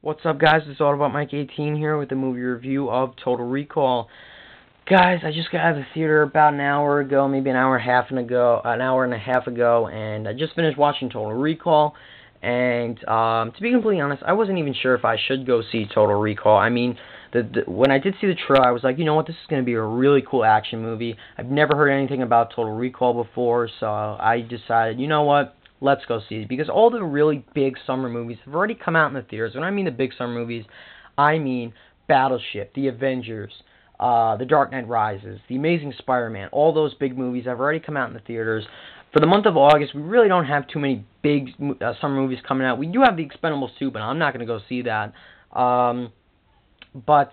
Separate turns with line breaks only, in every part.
What's up, guys? It's all about Mike 18 here with the movie review of Total Recall. Guys, I just got out of the theater about an hour ago, maybe an hour and a half ago, and I just finished watching Total Recall. And to be completely honest, I wasn't even sure if I should go see Total Recall. I mean, when I did see the trailer, I was like, you know what, this is going to be a really cool action movie. I've never heard anything about Total Recall before, so I decided, you know what, let's go see it. Because all the really big summer movies have already come out in the theaters. When I mean the big summer movies, I mean Battleship, The Avengers, The Dark Knight Rises, The Amazing Spider-Man. All those big movies have already come out in the theaters. For the month of August, we really don't have too many big summer movies coming out. We do have The Expendables 2, but I'm not going to go see that. But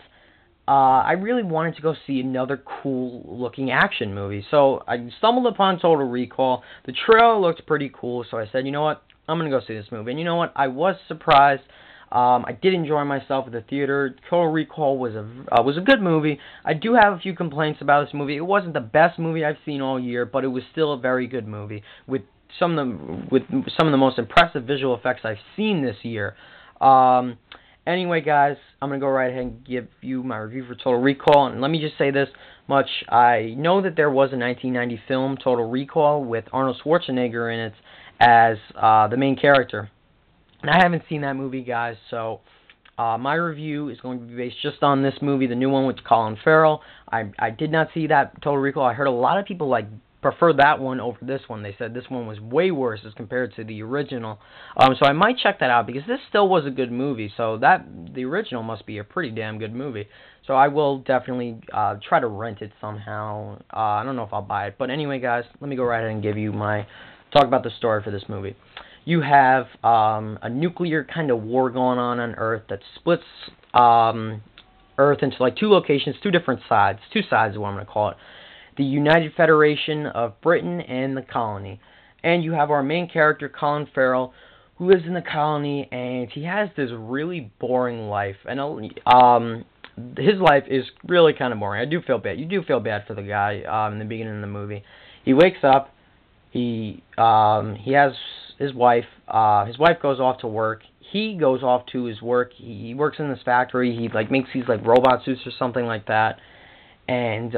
I really wanted to go see another cool-looking action movie. So I stumbled upon Total Recall. The trailer looked pretty cool, so I said, you know what, I'm going to go see this movie. And you know what, I was surprised. I did enjoy myself at the theater. Total Recall was a good movie. I do have a few complaints about this movie. It wasn't the best movie I've seen all year, but it was still a very good movie with some of the most impressive visual effects I've seen this year. Anyway, guys, I'm going to go right ahead and give you my review for Total Recall. And let me just say this much. I know that there was a 1990 film, Total Recall, with Arnold Schwarzenegger in it as the main character. And I haven't seen that movie, guys, so my review is going to be based just on this movie, the new one with Colin Farrell. I did not see that Total Recall. I heard a lot of people prefer that one over this one. They said this one was way worse as compared to the original. So I might check that out because this still was a good movie. So the original must be a pretty damn good movie. So I will definitely try to rent it somehow. I don't know if I'll buy it, but anyway, guys, let me go right ahead and give you talk about the story for this movie. You have a nuclear kind of war going on Earth that splits Earth into two locations, two sides is what I'm going to call it. The United Federation of Britain and the colony. And you have our main character, Colin Farrell, who lives in the colony, and he has this really boring life. And his life is really kind of boring. I do feel bad. You do feel bad for the guy in the beginning of the movie. He wakes up. He has his wife. His wife goes off to work. He goes off to his work. He works in this factory. He makes these robot suits or something like that. And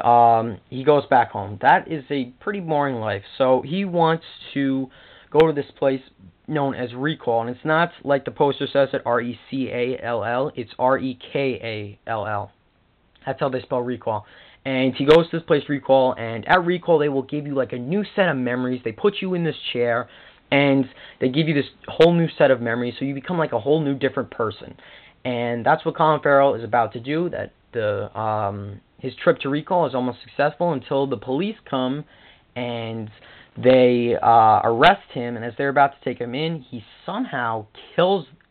he goes back home. That is a pretty boring life. So he wants to go to this place known as Recall. And it's not like the poster says it, R-E-C-A-L-L. It's R-E-K-A-L-L. That's how they spell Recall. And he goes to this place, Recall, and at Recall they will give you a new set of memories. They put you in this chair, and they give you this whole new set of memories, so you become a whole new different person. And that's what Colin Farrell is about to do. His trip to Recall is almost successful until the police come and they arrest him, and as they're about to take him in, he somehow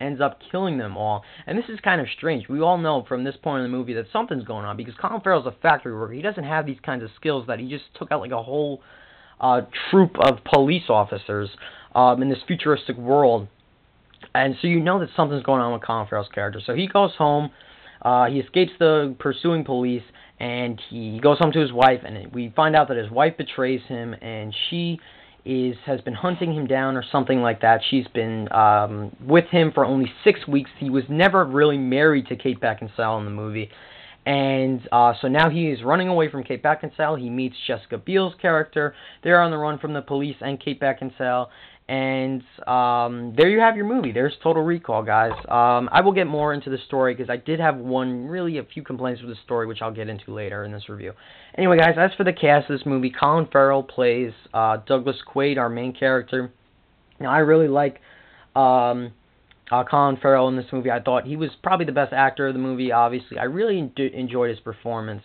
ends up killing them all. And this is kind of strange. We all know from this point in the movie that something's going on, because Colin Farrell's a factory worker. He doesn't have these kinds of skills that he just took out a whole troop of police officers in this futuristic world. And so you know that something's going on with Colin Farrell's character. So he goes home. He escapes the pursuing police, and he goes home to his wife, and we find out that his wife betrays him, and she has been hunting him down or something like that. She's been with him for only 6 weeks. He was never really married to Kate Beckinsale in the movie. And so now he is running away from Kate Beckinsale. He meets Jessica Biel's character. They're on the run from the police and Kate Beckinsale. And there you have your movie. There's Total Recall, guys. I will get more into the story because I did have a few complaints with the story, which I'll get into later in this review. Anyway, guys, as for the cast of this movie, Colin Farrell plays Douglas Quaid, our main character. Now, I really like Colin Farrell in this movie. I thought he was probably the best actor of the movie, obviously. I really enjoyed his performance.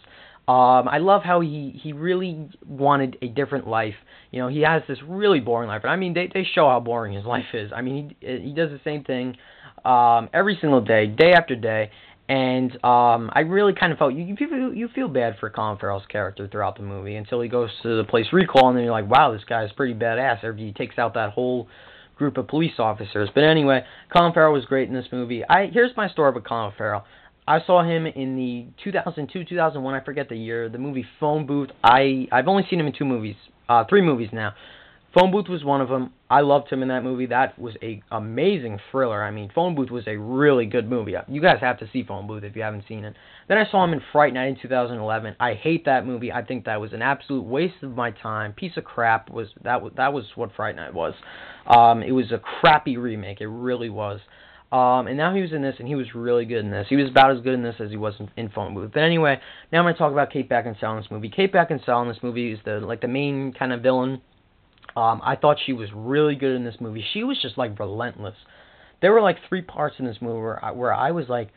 I love how he really wanted a different life. You know, he has this really boring life. And I mean, they show how boring his life is. I mean, he does the same thing every single day, day after day. And I really kind of felt, you feel bad for Colin Farrell's character throughout the movie until he goes to the place Recall, and then you're like, wow, this guy is pretty badass after he takes out that whole group of police officers. But anyway, Colin Farrell was great in this movie. Here's my story about Colin Farrell. I saw him in the 2002, 2001, I forget the year, the movie Phone Booth. I've only seen him in 3 movies now. Phone Booth was one of them. I loved him in that movie. That was a amazing thriller. I mean, Phone Booth was a really good movie. You guys have to see Phone Booth if you haven't seen it. Then I saw him in Fright Night in 2011. I hate that movie. I think that was an absolute waste of my time. Piece of crap. That was what Fright Night was. It was a crappy remake. It really was. And now he was in this, and he was really good in this. He was about as good in this as he was in Phone Booth. But anyway, now I'm going to talk about Kate Beckinsale in this movie. Kate Beckinsale in this movie is the main kind of villain. I thought she was really good in this movie. She was just like relentless. There were like 3 parts in this movie where I was like,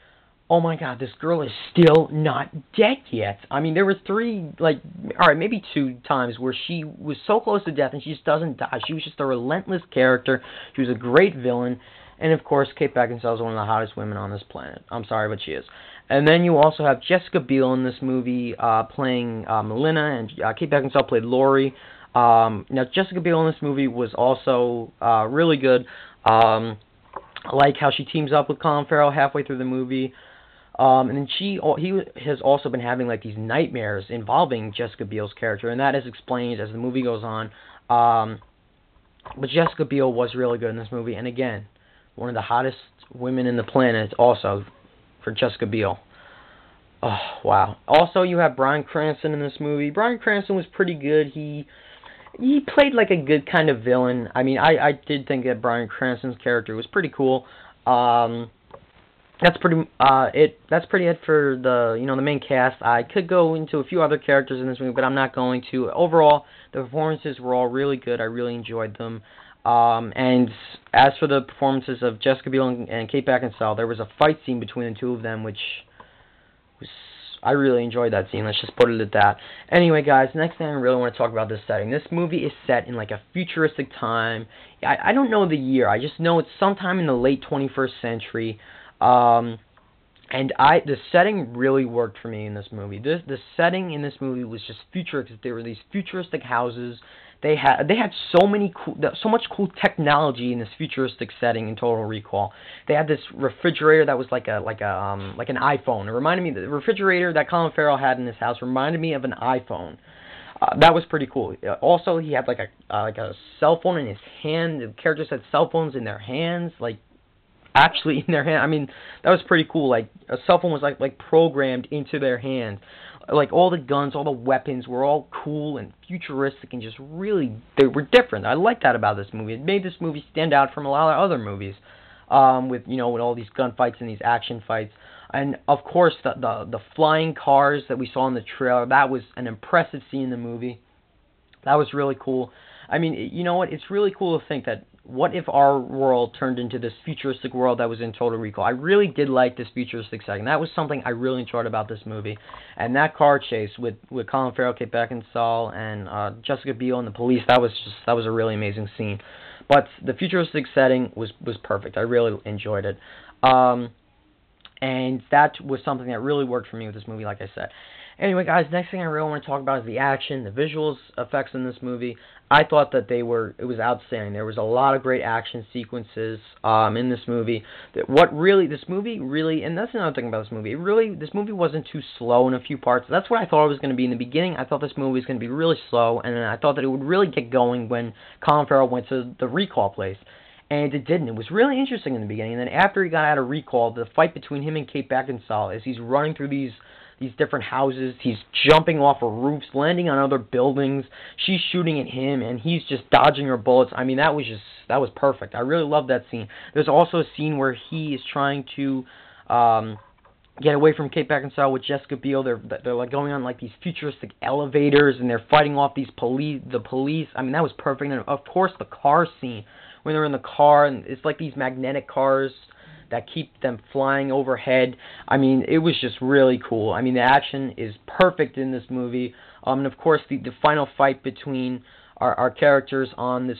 oh my god, this girl is still not dead yet. I mean, there were 3, like, alright, maybe 2 times where she was so close to death and she just doesn't die. She was just a relentless character. She was a great villain. And of course, Kate Beckinsale is one of the hottest women on this planet. I'm sorry, but she is. And then you also have Jessica Biel in this movie playing Melina, and Kate Beckinsale played Laurie. Now, Jessica Biel in this movie was also really good. I like how she teams up with Colin Farrell halfway through the movie. And then he has also been having like these nightmares involving Jessica Biel's character, and that is explained as the movie goes on. But Jessica Biel was really good in this movie, and again, one of the hottest women in the planet also for Jessica Biel. Oh, wow. Also, you have Bryan Cranston in this movie. Bryan Cranston was pretty good. He played like a good kind of villain. I mean, I did think that Bryan Cranston's character was pretty cool. That's pretty it for the main cast. I could go into a few other characters in this movie, but I'm not going to. Overall, the performances were all really good. I really enjoyed them. And as for the performances of Jessica Biel and Kate Beckinsale, there was a fight scene between the two of them, which was, I really enjoyed that scene. Let's just put it at that. Anyway, guys, next thing I really want to talk about this setting. This movie is set in like a futuristic time. I don't know the year. I just know it's sometime in the late 21st century. And the setting really worked for me in this movie. The setting in this movie was just futuristic. There were these futuristic houses. They had so much cool technology in this futuristic setting in Total Recall. They had this refrigerator that was like an iPhone. It reminded me, the refrigerator that Colin Farrell had in his house reminded me of an iPhone. That was pretty cool. Also, he had like a cell phone in his hand. The characters had cell phones in their hands, like actually in their hand. I mean, that was pretty cool. Like a cell phone was like programmed into their hand. Like all the guns, all the weapons were all cool and futuristic and just really, they were different. I like that about this movie. It made this movie stand out from a lot of other movies, with all these gunfights and these action fights. And of course, the flying cars that we saw in the trailer, that was an impressive scene in the movie. That was really cool. I mean, you know what? It's really cool to think that what if our world turned into this futuristic world that was in Total Recall? I really did like this futuristic setting. That was something I really enjoyed about this movie. And that car chase with Colin Farrell, Kate Beckinsale, and Jessica Biel and the police, that was a really amazing scene. But the futuristic setting was perfect. I really enjoyed it. And that was something that really worked for me with this movie, like I said. Anyway, guys, next thing I really want to talk about is the action, the visuals effects in this movie. I thought that it was outstanding. There was a lot of great action sequences in this movie. This movie really, and that's another thing about this movie. This movie wasn't too slow in a few parts. That's what I thought it was going to be in the beginning. I thought this movie was going to be really slow, and then I thought that it would really get going when Colin Farrell went to the recall place. And it didn't. It was really interesting in the beginning. And then after he got out of recall, the fight between him and Kate Beckinsale, as he's running through these different houses, he's jumping off of roofs, landing on other buildings, she's shooting at him, and he's just dodging her bullets. I mean, that was perfect. I really love that scene. There's also a scene where he is trying to get away from Kate Beckinsale with Jessica Biel. They're like going on like these futuristic elevators, and they're fighting off the police. I mean, that was perfect. And of course, the car scene, when they're in the car, and it's like these magnetic cars that keep them flying overhead. I mean, it was just really cool. I mean, the action is perfect in this movie. And of course, the final fight between our characters on this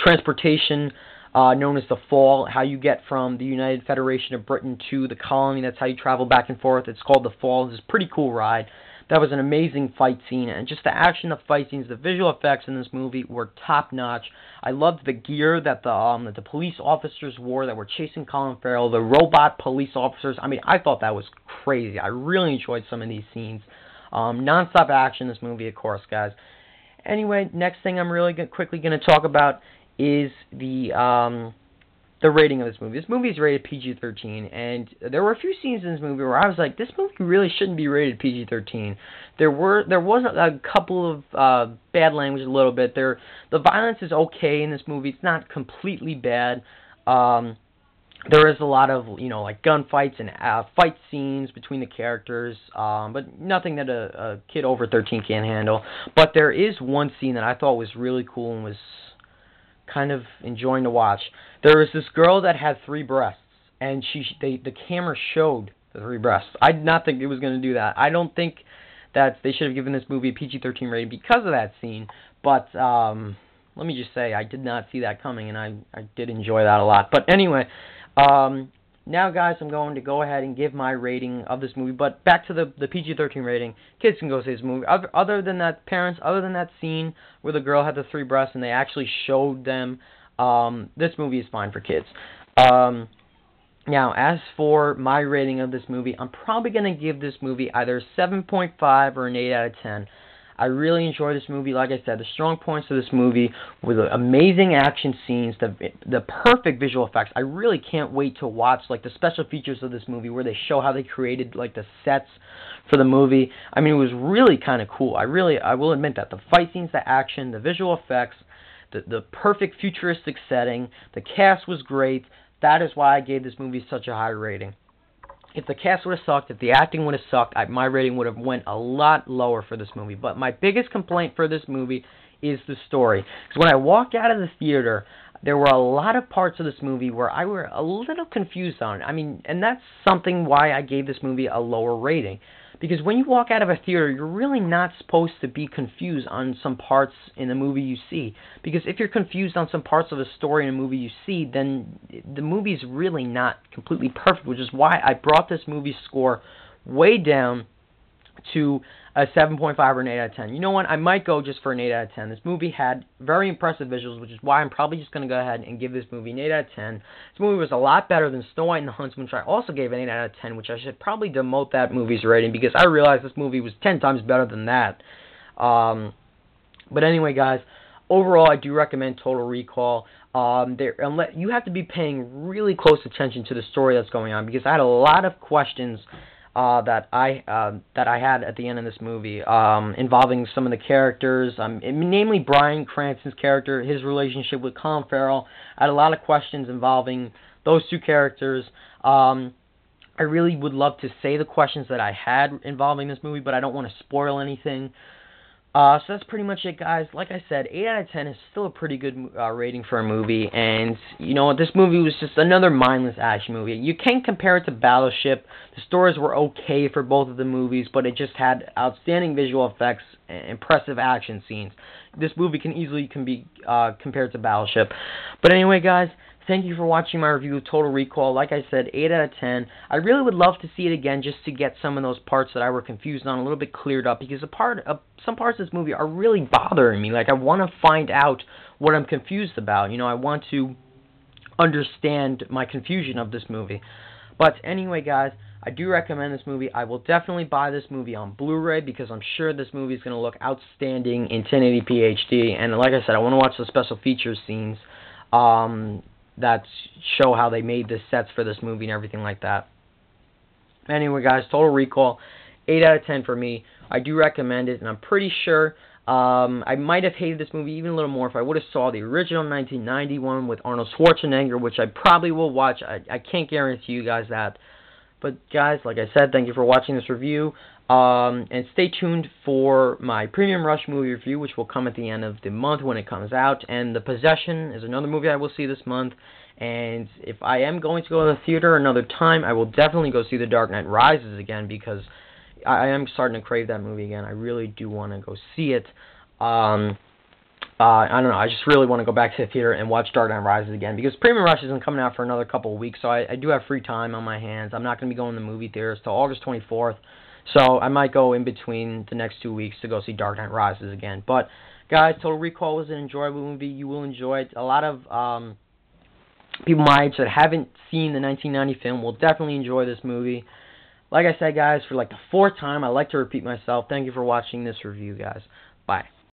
transportation known as the Fall, how you get from the United Federation of Britain to the colony. That's how you travel back and forth. It's called the Fall. It's a pretty cool ride. That was an amazing fight scene, and just the action of fight scenes, the visual effects in this movie were top-notch. I loved the gear that the police officers wore that were chasing Colin Farrell, the robot police officers. I mean, I thought that was crazy. I really enjoyed some of these scenes. Non-stop action in this movie, of course, guys. anyway, next thing I'm really quickly going to talk about is the rating of this movie. This movie is rated PG-13, and there were a few scenes in this movie where I was like, this movie really shouldn't be rated PG-13. There was a couple of bad language, a little bit. The violence is okay in this movie. It's not completely bad. There is a lot of, like gunfights and fight scenes between the characters, but nothing that a kid over 13 can't handle. But there is one scene that I thought was really cool and was kind of enjoying to watch. There was this girl that had 3 breasts, and the camera showed the 3 breasts. I did not think it was going to do that. I don't think that they should have given this movie a PG-13 rating because of that scene, but let me just say, I did not see that coming, and I did enjoy that a lot. But anyway, now, guys, I'm going to go ahead and give my rating of this movie. But back to the PG-13 rating. Kids can go see this movie. Other than that, parents, other than that scene where the girl had the 3 breasts and they actually showed them, this movie is fine for kids. Now, as for my rating of this movie, I'm probably going to give this movie either a 7.5 or an 8 out of 10. I really enjoy this movie. Like I said, the strong points of this movie were the amazing action scenes, the perfect visual effects. I really can't wait to watch like the special features of this movie where they show how they created like the sets for the movie. I mean, it was really kind of cool. I will admit that the fight scenes, the action, the visual effects, the perfect futuristic setting, the cast was great. That is why I gave this movie such a high rating. If the cast would have sucked, if the acting would have sucked, my rating would have went a lot lower for this movie. But my biggest complaint for this movie is the story. Because when I walked out of the theater, there were a lot of parts of this movie where I were a little confused on. I mean, and that's something why I gave this movie a lower rating. Because when you walk out of a theater, you're really not supposed to be confused on some parts in the movie you see. Because if you're confused on some parts of a story in a movie you see, then the movie's really not completely perfect, which is why I brought this movie's score way down to a 7.5 or an 8 out of 10. You know what? I might go just for an 8 out of 10. This movie had very impressive visuals, which is why I'm probably just going to go ahead and give this movie an 8 out of 10. This movie was a lot better than Snow White and the Huntsman, which I also gave an 8 out of 10, which I should probably demote that movie's rating because I realized this movie was 10 times better than that. But anyway, guys, overall, I do recommend Total Recall. You have to be paying really close attention to the story that's going on because I had a lot of questions that I had at the end of this movie, involving some of the characters, namely Bryan Cranston's character, his relationship with Colin Farrell. I had a lot of questions involving those two characters. I really would love to say the questions that I had involving this movie, but I don't want to spoil anything. So that's pretty much it, guys. Like I said, 8 out of 10 is still a pretty good rating for a movie, and you know what? This movie was just another mindless action movie. You can't compare it to Battleship. The stories were okay for both of the movies, but it just had outstanding visual effects and impressive action scenes. This movie can easily be compared to Battleship. But anyway, guys, thank you for watching my review of Total Recall. Like I said, 8 out of 10. I really would love to see it again just to get some of those parts that I were confused on a little bit cleared up, because some parts of this movie are really bothering me. Like, I want to find out what I'm confused about. You know, I want to understand my confusion of this movie. But anyway, guys, I do recommend this movie. I will definitely buy this movie on Blu-ray because I'm sure this movie is going to look outstanding in 1080p HD. And like I said, I want to watch the special features scenes that show how they made the sets for this movie and everything like that. Anyway, guys, Total Recall, 8 out of 10 for me. I do recommend it, and I'm pretty sure I might have hated this movie even a little more if I would have saw the original 1991 with Arnold Schwarzenegger, which I probably will watch. I can't guarantee you guys that. But, guys, like I said, thank you for watching this review. And stay tuned for my Premium Rush movie review, which will come at the end of the month when it comes out. And The Possession is another movie I will see this month. And if I am going to go to the theater another time, I will definitely go see The Dark Knight Rises again, because I am starting to crave that movie again. I really do want to go see it. I don't know, I just really want to go back to the theater and watch Dark Knight Rises again, because Premium Rush isn't coming out for another couple of weeks, so I do have free time on my hands. I'm not going to be going to the movie theaters till August 24th. So I might go in between the next 2 weeks to go see Dark Knight Rises again. But, guys, Total Recall was an enjoyable movie. You will enjoy it. A lot of people my age that haven't seen the 1990 film will definitely enjoy this movie. Like I said, guys, for like the 4th time, I like to repeat myself. Thank you for watching this review, guys. Bye.